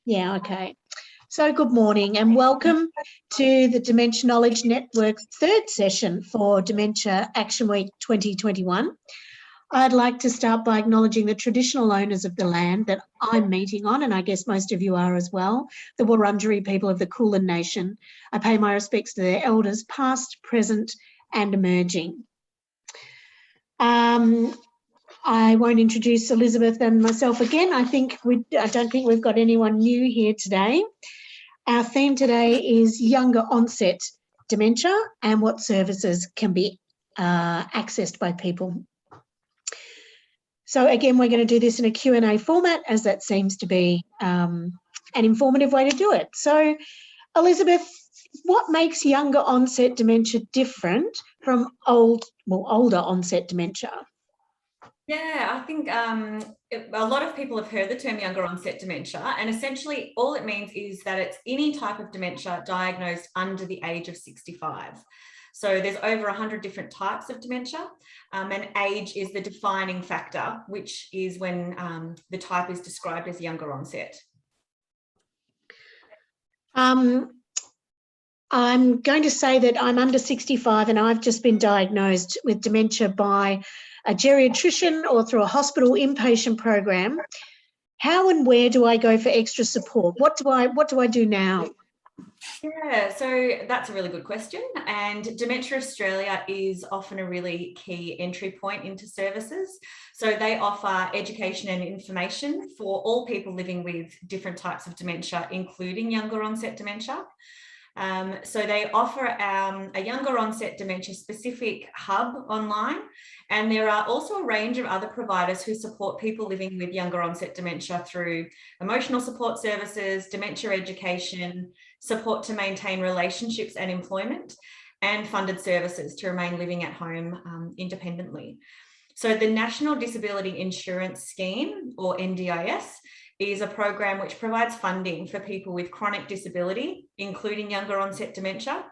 Yeah, okay. So good morning and welcome to the Dementia Knowledge Network's third session for Dementia Action Week 2021. I'd like to start by acknowledging the traditional owners of the land that I'm meeting on, and I guess most of you are as well, the Wurundjeri people of the Kulin Nation. I pay my respects to their elders, past, present and emerging. I won't introduce Elizabeth and myself again. I don't think we've got anyone new here today. Our theme today is younger onset dementia and what services can be accessed by people. So again, we're going to do this in a Q&A format, as that seems to be an informative way to do it. So Elizabeth, what makes younger onset dementia different from older onset dementia? Yeah, I think a lot of people have heard the term younger onset dementia, and essentially all it means is that it's any type of dementia diagnosed under the age of 65. So there's over 100 different types of dementia, and age is the defining factor, which is when the type is described as younger onset. I'm going to say that I'm under 65 and I've just been diagnosed with dementia by a geriatrician or through a hospital inpatient program. How and where do I go for extra support? What do I do now? Yeah, so that's a really good question. And Dementia Australia is often a really key entry point into services. So they offer education and information for all people living with different types of dementia, including younger onset dementia. So they offer a younger onset dementia specific hub online, and there are also a range of other providers who support people living with younger onset dementia through emotional support services, dementia education, support to maintain relationships and employment, and funded services to remain living at home independently. So the National Disability Insurance Scheme, or NDIS, is a program which provides funding for people with chronic disability, including younger onset dementia.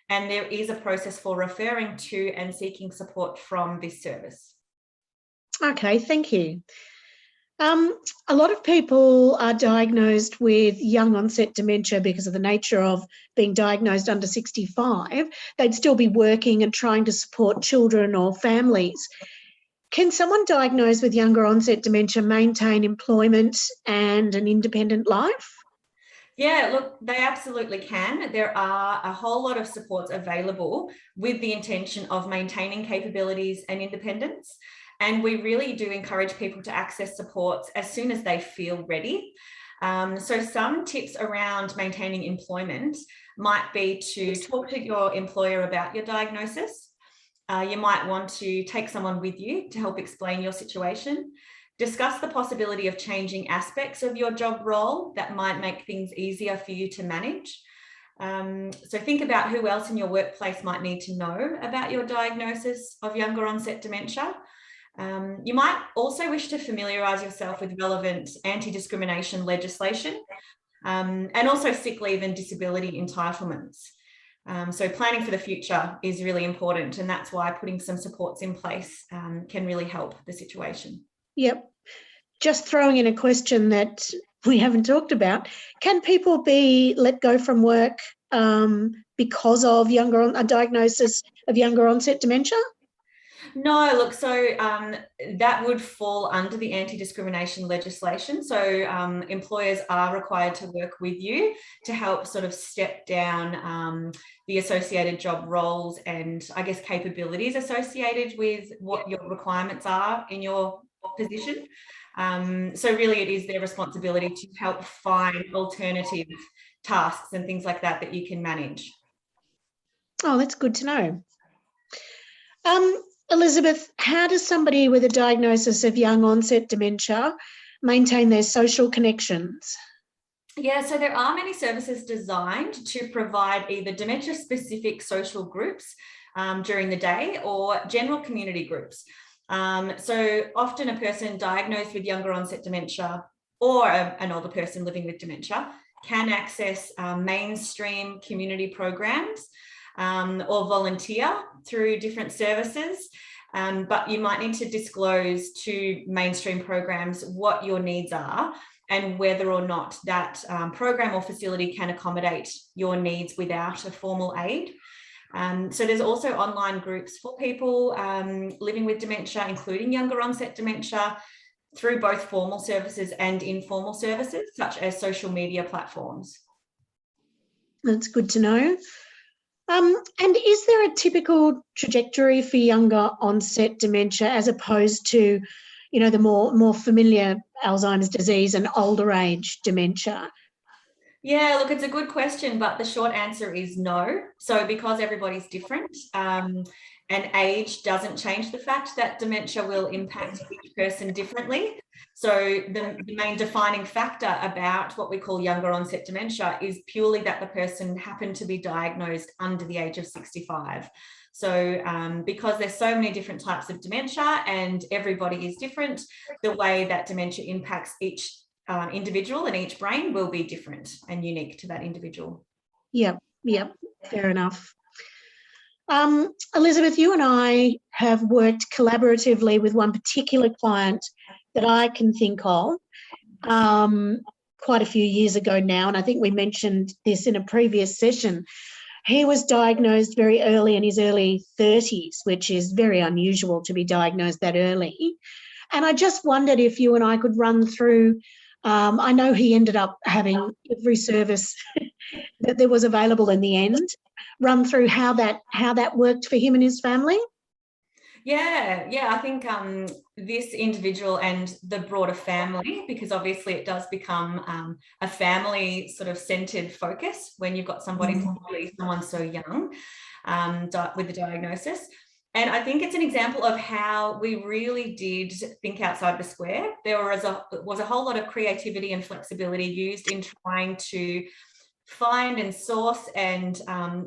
And there is a process for referring to and seeking support from this service. Okay, thank you. A lot of people are diagnosed with young onset dementia because of the nature of being diagnosed under 65. They'd still be working and trying to support children or families. Can someone diagnosed with younger onset dementia maintain employment and an independent life? Yeah, look, they absolutely can. There are a whole lot of supports available with the intention of maintaining capabilities and independence. And we really do encourage people to access supports as soon as they feel ready. So some tips around maintaining employment might be to talk to your employer about your diagnosis. You might want to take someone with you to help explain your situation. Discuss the possibility of changing aspects of your job role that might make things easier for you to manage. So think about who else in your workplace might need to know about your diagnosis of younger onset dementia. You might also wish to familiarise yourself with relevant anti-discrimination legislation and also sick leave and disability entitlements. So planning for the future is really important, and that's why putting some supports in place can really help the situation. Yep. Just throwing in a question that we haven't talked about. Can people be let go from work because of a diagnosis of younger onset dementia? No, look, so that would fall under the anti-discrimination legislation. So employers are required to work with you to help sort of step down the associated job roles and I guess capabilities associated with what your requirements are in your position. So really it is their responsibility to help find alternative tasks and things like that you can manage. Oh, that's good to know. Elizabeth, how does somebody with a diagnosis of young onset dementia maintain their social connections? Yeah, so there are many services designed to provide either dementia-specific social groups during the day or general community groups. So often a person diagnosed with younger onset dementia or an older person living with dementia can access mainstream community programs or volunteer through different services. But you might need to disclose to mainstream programs what your needs are and whether or not that program or facility can accommodate your needs without a formal aid. So there's also online groups for people living with dementia, including younger onset dementia, through both formal services and informal services, such as social media platforms. That's good to know. And is there a typical trajectory for younger onset dementia as opposed to, you know, the more familiar Alzheimer's disease and older age dementia? Yeah, look, it's a good question, but the short answer is no. So because everybody's different, and age doesn't change the fact that dementia will impact each person differently. So the main defining factor about what we call younger onset dementia is purely that the person happened to be diagnosed under the age of 65. So because there's so many different types of dementia and everybody is different, the way that dementia impacts each individual and each brain will be different and unique to that individual. Yep, fair enough. Elizabeth, you and I have worked collaboratively with one particular client that I can think of quite a few years ago now, and I think we mentioned this in a previous session. He was diagnosed very early, in his early 30s, which is very unusual to be diagnosed that early. And I just wondered if you and I could run through, I know he ended up having every service that there was available in the end, run through how that worked for him and his family. Yeah, I think this individual and the broader family, because obviously it does become a family sort of centered focus when you've got somebody, particularly someone so young with the diagnosis. And I think it's an example of how we really did think outside the square. There was a whole lot of creativity and flexibility used in trying to find and source and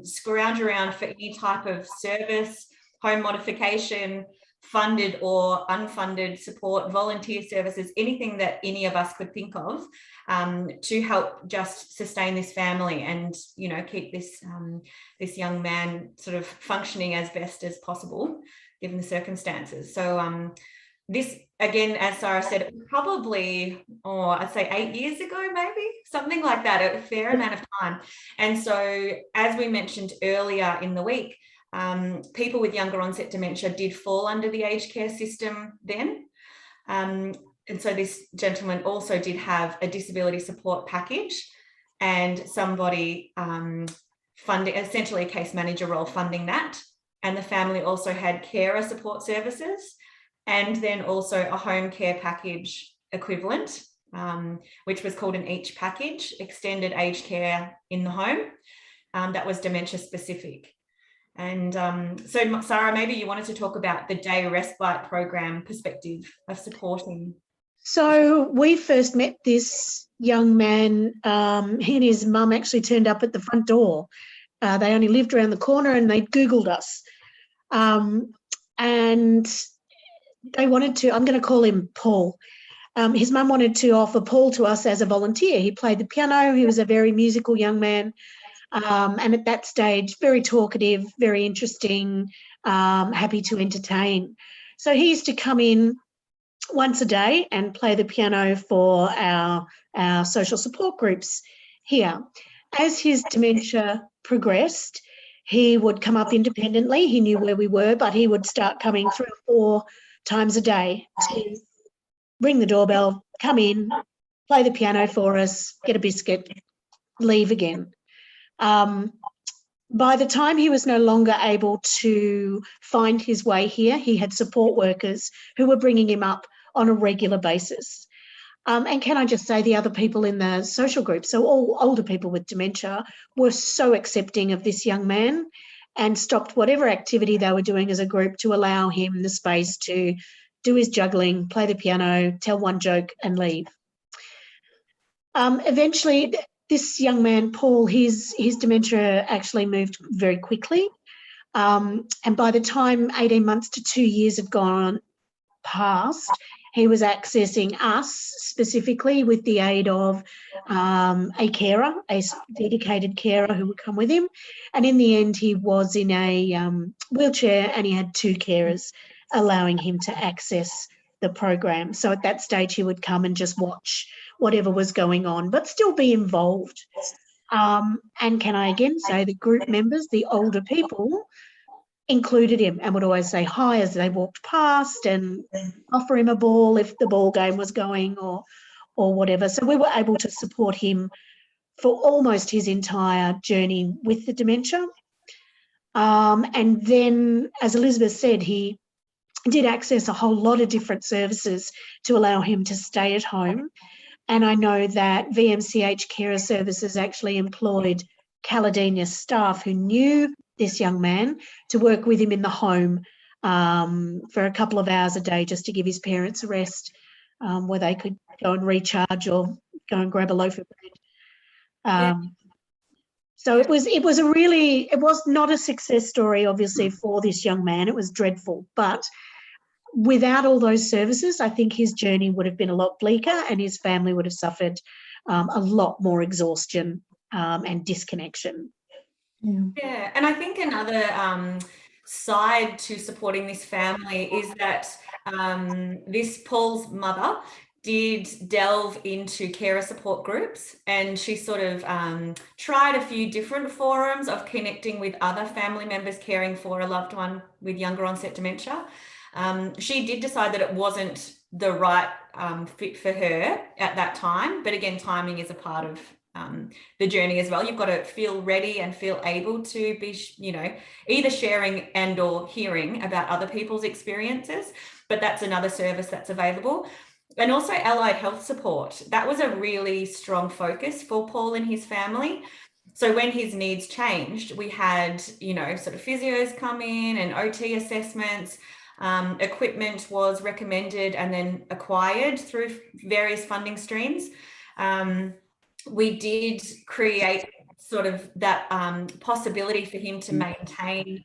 scrounge around for any type of service, home modification, funded or unfunded support, volunteer services, anything that any of us could think of to help just sustain this family and, you know, keep this this young man sort of functioning as best as possible given the circumstances. So this, again, as Sarah said, probably, I'd say 8 years ago, maybe, something like that, a fair amount of time. And so, as we mentioned earlier in the week, people with younger onset dementia did fall under the aged care system then. And so this gentleman also did have a disability support package and somebody funding, essentially a case manager role funding that. And the family also had carer support services and then also a home care package equivalent, which was called an EACH package, extended aged care in the home, that was dementia specific. And so, Sarah, maybe you wanted to talk about the day respite program perspective of supporting. So we first met this young man. He and his mum actually turned up at the front door. They only lived around the corner and they'd Googled us. And they wanted to, I'm going to call him Paul. His mum wanted to offer Paul to us as a volunteer. He played the piano. He was a very musical young man. And at that stage, very talkative, very interesting, happy to entertain. So he used to come in once a day and play the piano for our social support groups here. As his dementia progressed, he would come up independently. He knew where we were, but he would start coming 3 or 4 times a day to ring the doorbell, come in, play the piano for us, get a biscuit, leave again. By the time he was no longer able to find his way here, he had support workers who were bringing him up on a regular basis. And can I just say, the other people in the social group, so all older people with dementia, were so accepting of this young man and stopped whatever activity they were doing as a group to allow him the space to do his juggling, play the piano, tell one joke and leave. Eventually, this young man, Paul, his dementia actually moved very quickly. And by the time 18 months to 2 years had gone past, he was accessing us specifically with the aid of a carer, a dedicated carer who would come with him. And in the end, he was in a wheelchair and he had 2 carers allowing him to access the program. So at that stage, he would come and just watch whatever was going on, but still be involved. And can I again say the group members, the older people, included him and would always say hi as they walked past and offer him a ball if the ball game was going or whatever. So we were able to support him for almost his entire journey with the dementia. And then, as Elizabeth said, he did access a whole lot of different services to allow him to stay at home. And I know that VMCH Carer Services actually employed Caledonian staff who knew this young man to work with him in the home for a couple of hours a day just to give his parents a rest, where they could go and recharge or go and grab a loaf of bread. So it was not a success story, obviously, for this young man. It was dreadful. But without all those services, I think his journey would have been a lot bleaker and his family would have suffered a lot more exhaustion and disconnection. Yeah, and I think another side to supporting this family is that this Paul's mother did delve into carer support groups, and she sort of tried a few different forums of connecting with other family members caring for a loved one with younger onset dementia. She did decide that it wasn't the right fit for her at that time, but again, timing is a part of the journey as well. You've got to feel ready and feel able to be, either sharing and or hearing about other people's experiences, but that's another service that's available. And also allied health support. That was a really strong focus for Paul and his family. So when his needs changed, we had, sort of physios come in and OT assessments. Equipment was recommended and then acquired through various funding streams. We did create sort of that possibility for him to maintain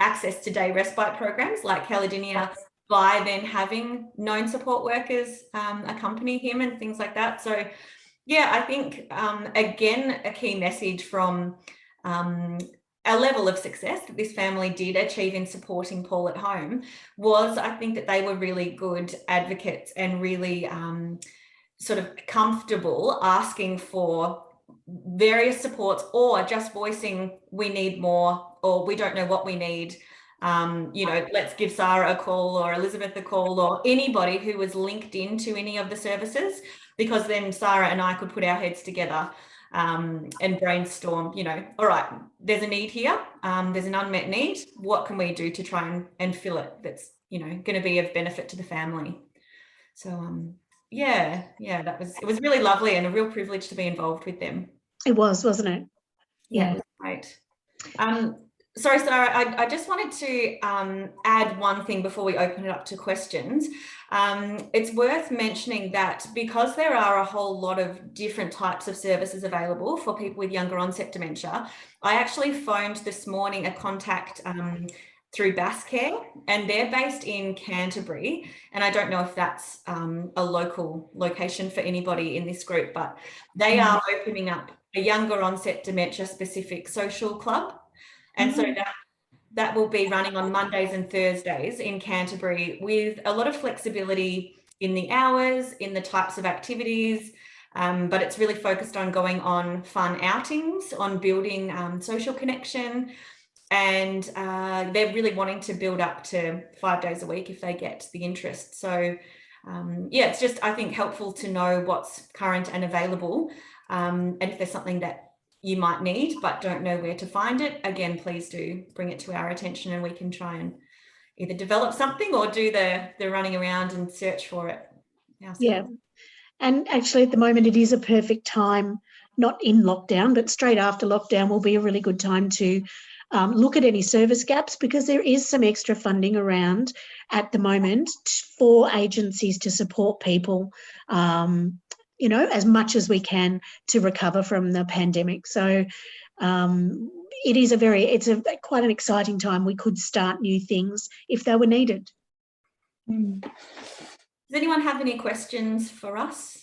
access to day respite programs like Caledonia by then having known support workers accompany him and things like that. So, yeah, I think, again, a key message from a level of success that this family did achieve in supporting Paul at home was, I think, that they were really good advocates and really sort of comfortable asking for various supports or just voicing we need more or we don't know what we need. Let's give Sarah a call or Elizabeth a call or anybody who was linked into any of the services, because then Sarah and I could put our heads together and brainstorm, all right, there's a need here. There's an unmet need. What can we do to try and fill it that's, going to be of benefit to the family? So, it was really lovely and a real privilege to be involved with them. It was, wasn't it? Yeah, great. Sorry, Sarah, I just wanted to add one thing before we open it up to questions. It's worth mentioning that because there are a whole lot of different types of services available for people with younger onset dementia, I actually phoned this morning a contact through Basscare, and they're based in Canterbury. And I don't know if that's a local location for anybody in this group, but they are opening up a younger onset dementia specific social club. And so that will be running on Mondays and Thursdays in Canterbury with a lot of flexibility in the hours, in the types of activities, but it's really focused on going on fun outings, on building social connection. And they're really wanting to build up to 5 days a week if they get the interest. So it's just, I think, helpful to know what's current and available. And if there's something that you might need but don't know where to find it, again, please do bring it to our attention and we can try and either develop something or do the running around and search for it ourselves. Yeah, and actually at the moment it is a perfect time, not in lockdown, but straight after lockdown will be a really good time to look at any service gaps, because there is some extra funding around at the moment for agencies to support people as much as we can to recover from the pandemic. So it's quite an exciting time. We could start new things if they were needed. Does anyone have any questions for us?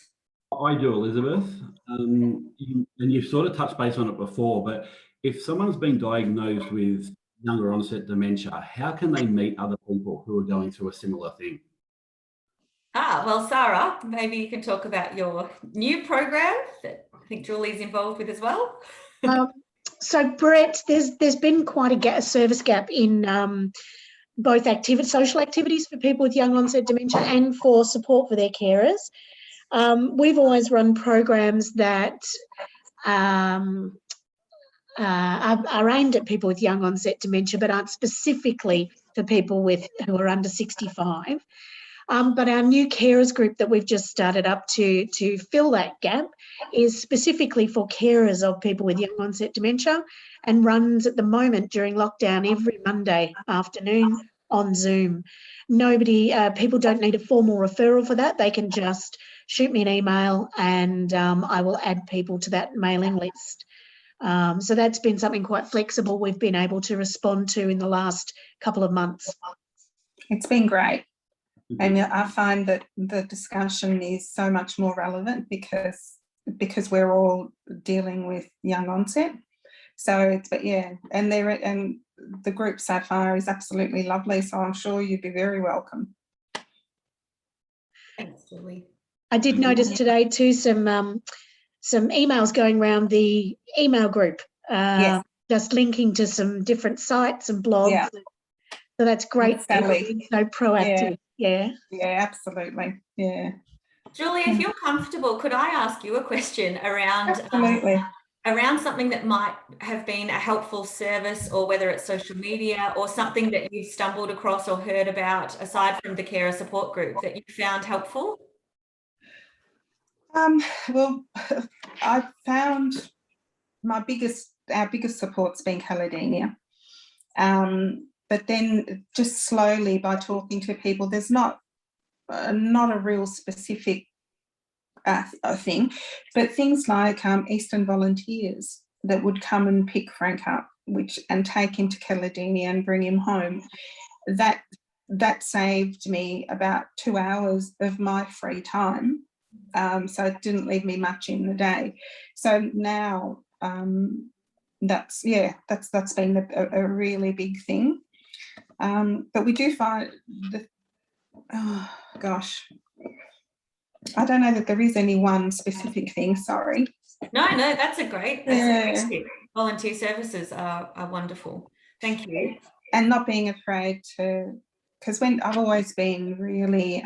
I do, Elizabeth. And you've sort of touched base on it before, but if someone's been diagnosed with younger onset dementia, how can they meet other people who are going through a similar thing? Well, Sarah, maybe you can talk about your new program that I think Julie's involved with as well. So, Brett, there's been quite a service gap in both social activities for people with young onset dementia and for support for their carers. We've always run programs that are aimed at people with young onset dementia, but aren't specifically for people who are under 65. But our new carers group that we've just started up to fill that gap is specifically for carers of people with young onset dementia, and runs at the moment during lockdown every Monday afternoon on Zoom. People don't need a formal referral for that. They can just shoot me an email and I will add people to that mailing list. So that's been something quite flexible we've been able to respond to in the last couple of months. It's been great. And I find that the discussion is so much more relevant because we're all dealing with young onset. So and the group so far is absolutely lovely. So I'm sure you'd be very welcome. Thanks, Julie. I did notice today too some emails going around the email group, Yes. just linking to some different sites and blogs. Yeah. So that's great. Sally. So proactive. Yeah. Yeah, absolutely. Yeah. Julie, if you're comfortable, could I ask you a question around Absolutely. Around something that might have been a helpful service, or whether it's social media or something that you've stumbled across or heard about aside from the carer support group that you found helpful? Well, I found our biggest support's been Caledonia. But then just slowly by talking to people, there's not a real specific thing, but things like Eastern volunteers that would come and pick Frank up, and take him to Caledonia and bring him home. That saved me about 2 hours of my free time. So it didn't leave me much in the day. So now that's been a really big thing. But we do find that, oh gosh, I don't know that there is any one specific thing, sorry. No, that's a great tip. Volunteer services are wonderful. Thank you. And not being afraid to, because I've always been really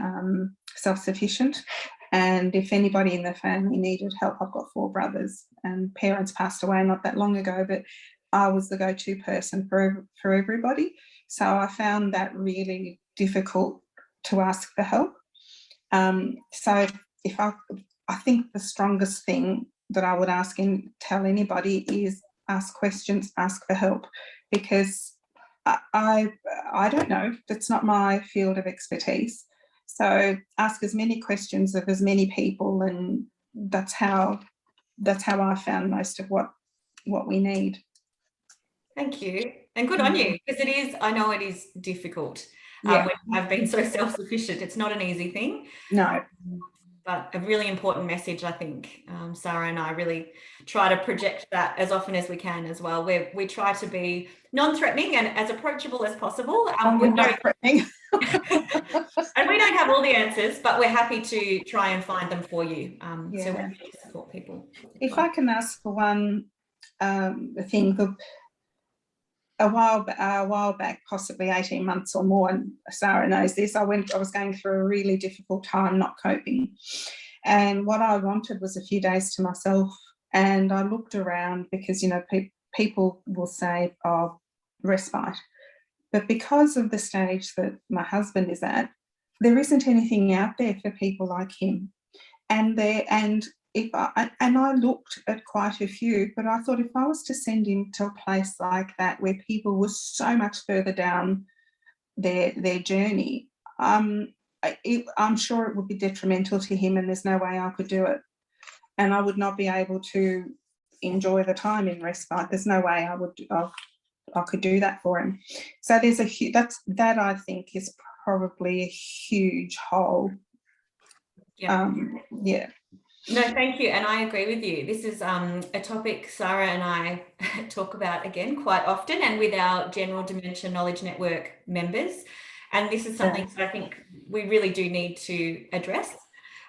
self-sufficient, and if anybody in the family needed help, I've got 4 brothers and parents passed away not that long ago, but I was the go-to person for everybody. So I found that really difficult to ask for help. So if I think the strongest thing that I would tell anybody is ask questions, ask for help, because I don't know, that's not my field of expertise. So ask as many questions of as many people, and that's how I found most of what we need. Thank you, and good on you, because I know it is difficult. Yeah. When I've been so self-sufficient, it's not an easy thing. No. But a really important message, I think. Sarah and I really try to project that as often as we can as well. We try to be non-threatening and as approachable as possible. We're not threatening. And we don't have all the answers, but we're happy to try and find them for you. So we're happy to support people. If I can ask for one thing, a while back, possibly 18 months or more, and Sarah knows this, I was going through a really difficult time not coping. And what I wanted was a few days to myself. And I looked around because, people will say, oh, respite. But because of the stage that my husband is at, there isn't anything out there for people like him. And I looked at quite a few, but I thought if I was to send him to a place like that where people were so much further down their journey, I'm sure it would be detrimental to him, and there's no way I could do it. And I would not be able to enjoy the time in respite. There's no way I could do that for him. So there's that I think is probably a huge hole. Yeah. No, thank you. And I agree with you. This is a topic Sarah and I talk about again quite often, and with our General Dementia Knowledge Network members. And this is something that I think we really do need to address.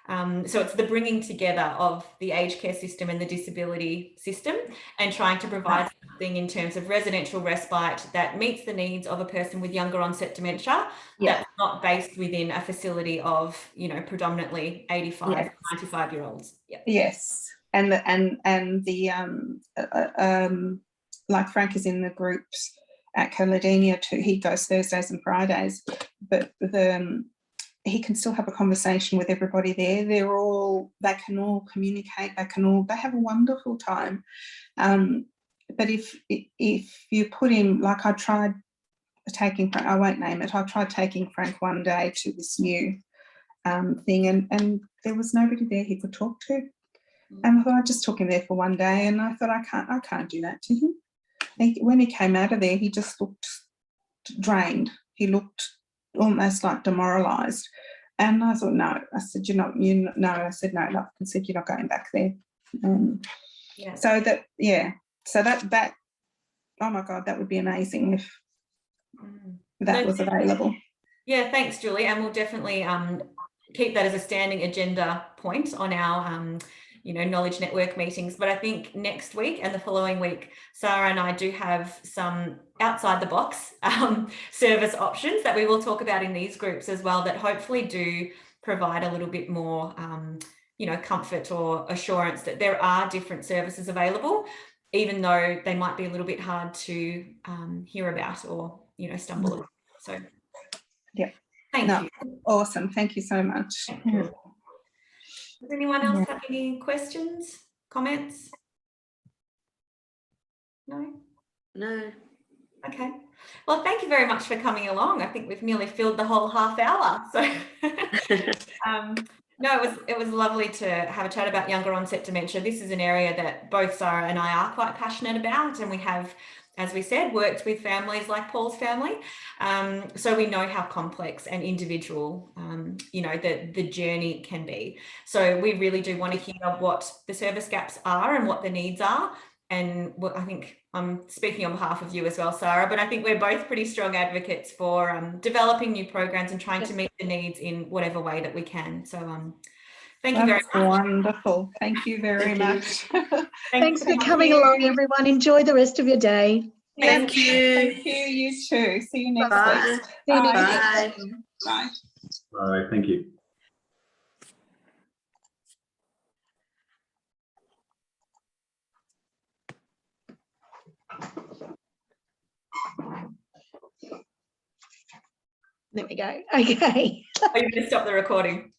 So it's the bringing together of the aged care system and the disability system, and trying to provide something in terms of residential respite that meets the needs of a person with younger onset dementia, that's not based within a facility of, you know, predominantly 85, 95-year-olds. Yes, and the like Frank is in the groups at Caledania too. He goes Thursdays and Fridays, but he can still have a conversation with everybody there. They can all communicate. They have a wonderful time. But if you put him, like I tried taking Frank, I won't name it. I tried taking Frank one day to this new thing, and there was nobody there he could talk to. And I thought I just took him there for one day, and I thought I can't do that to him. When he came out of there, he just looked drained. He looked almost like demoralised. And I thought, no. I said, no. I said, no. I said, you're not going back there. So that, oh my God, that would be amazing if that was available. Yeah, thanks, Julie. And we'll definitely keep that as a standing agenda point on our knowledge network meetings. But I think next week and the following week, Sarah and I do have some outside the box service options that we will talk about in these groups as well, that hopefully do provide a little bit more comfort or assurance that there are different services available, even though they might be a little bit hard to hear about or stumble upon. So thank you. Awesome. Thank you so much. Does anyone else have any questions, comments? No? Okay. Well, thank you very much for coming along. I think we've nearly filled the whole half hour. So no, it was lovely to have a chat about younger onset dementia. This is an area that both Sarah and I are quite passionate about, and we have, as we said, worked with families like Paul's family. So we know how complex and individual, the journey can be. So we really do want to hear what the service gaps are and what the needs are. And I think I'm speaking on behalf of you as well, Sarah, but I think we're both pretty strong advocates for developing new programs and trying to meet the needs in whatever way that we can. So thank you very much. Wonderful. Thank you very much. Thanks for coming along, everyone. Enjoy the rest of your day. Thank you. Thank you. You too. See you next week. See you next Bye. week. Bye. Bye. Thank you. There we go. Okay. Are you going to stop the recording?